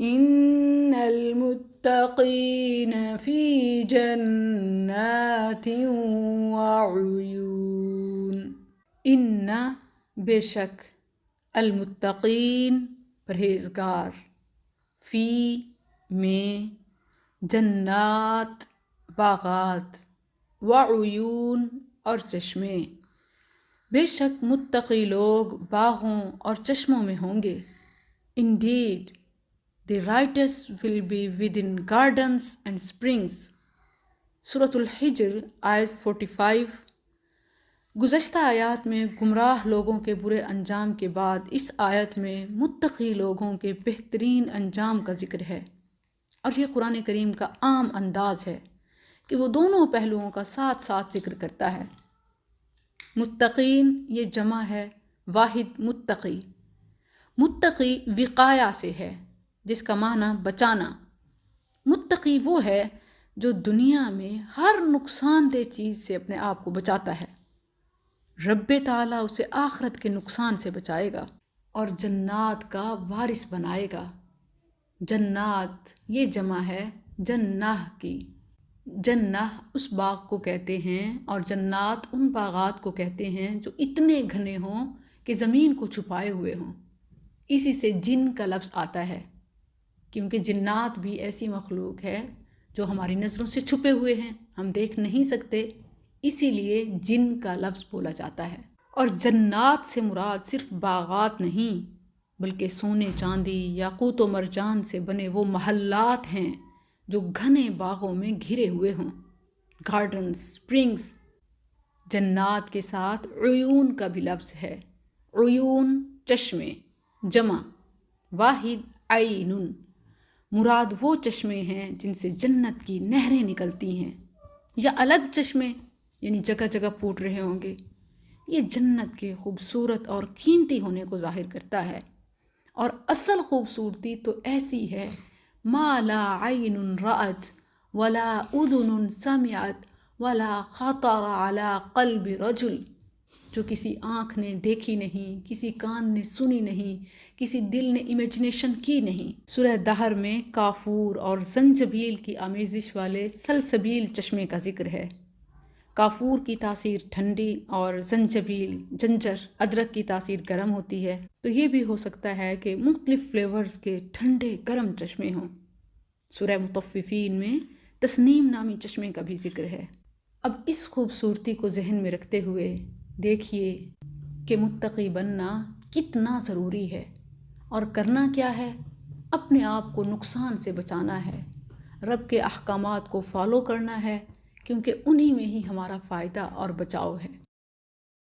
ان المتقین فی جنات وعیون، ان بے شک، المتقین پرہیزگار، فی میں، جنات باغات، وعیون اور چشمے، بے شک متقی لوگ باغوں اور چشموں میں ہوں گے. Indeed, the righteous will be within gardens and springs. سورة الحجر آیت 45. گزشتہ آیات میں گمراہ لوگوں کے برے انجام کے بعد اس آیت میں متقی لوگوں کے بہترین انجام کا ذکر ہے، اور یہ قرآن کریم کا عام انداز ہے کہ وہ دونوں پہلوؤں کا ساتھ ساتھ ذکر کرتا ہے. متقین یہ جمع ہے واحد متقی. متقی وقایا سے ہے جس کا معنی بچانا. متقی وہ ہے جو دنیا میں ہر نقصان دہ چیز سے اپنے آپ کو بچاتا ہے، رب تعالیٰ اسے آخرت کے نقصان سے بچائے گا اور جنات کا وارث بنائے گا. جنات یہ جمع ہے جنہ کی. جنہ اس باغ کو کہتے ہیں اور جنات ان باغات کو کہتے ہیں جو اتنے گھنے ہوں کہ زمین کو چھپائے ہوئے ہوں. اسی سے جن کا لفظ آتا ہے، کیونکہ جنات بھی ایسی مخلوق ہے جو ہماری نظروں سے چھپے ہوئے ہیں، ہم دیکھ نہیں سکتے، اسی لیے جن کا لفظ بولا جاتا ہے. اور جنات سے مراد صرف باغات نہیں بلکہ سونے چاندی یاقوت و مرجان سے بنے وہ محلات ہیں جو گھنے باغوں میں گھرے ہوئے ہوں. Gardens, springs. جنات کے ساتھ عیون کا بھی لفظ ہے. عیون چشمے، جمع واحد عین. مراد وہ چشمے ہیں جن سے جنت کی نہریں نکلتی ہیں، یا الگ چشمے یعنی جگہ جگہ پھوٹ رہے ہوں گے. یہ جنت کے خوبصورت اور قیمتی ہونے کو ظاہر کرتا ہے، اور اصل خوبصورتی تو ایسی ہے ما لا عین رأت ولا اذن سمعت ولا خطر علی قلب رجل، جو کسی آنکھ نے دیکھی نہیں، کسی کان نے سنی نہیں، کسی دل نے امیجنیشن کی نہیں. سورہ دہر میں کافور اور زنجبیل کی آمیزش والے سلسبیل چشمے کا ذکر ہے. کافور کی تاثیر ٹھنڈی اور زنجبیل جنجر ادرک کی تاثیر گرم ہوتی ہے، تو یہ بھی ہو سکتا ہے کہ مختلف فلیورز کے ٹھنڈے گرم چشمے ہوں. سورہ مطففین میں تسنیم نامی چشمے کا بھی ذکر ہے. اب اس خوبصورتی کو ذہن میں رکھتے ہوئے دیکھیے کہ متقی بننا کتنا ضروری ہے، اور کرنا کیا ہے؟ اپنے آپ کو نقصان سے بچانا ہے، رب کے احکامات کو فالو کرنا ہے، کیونکہ انہی میں ہی ہمارا فائدہ اور بچاؤ ہے.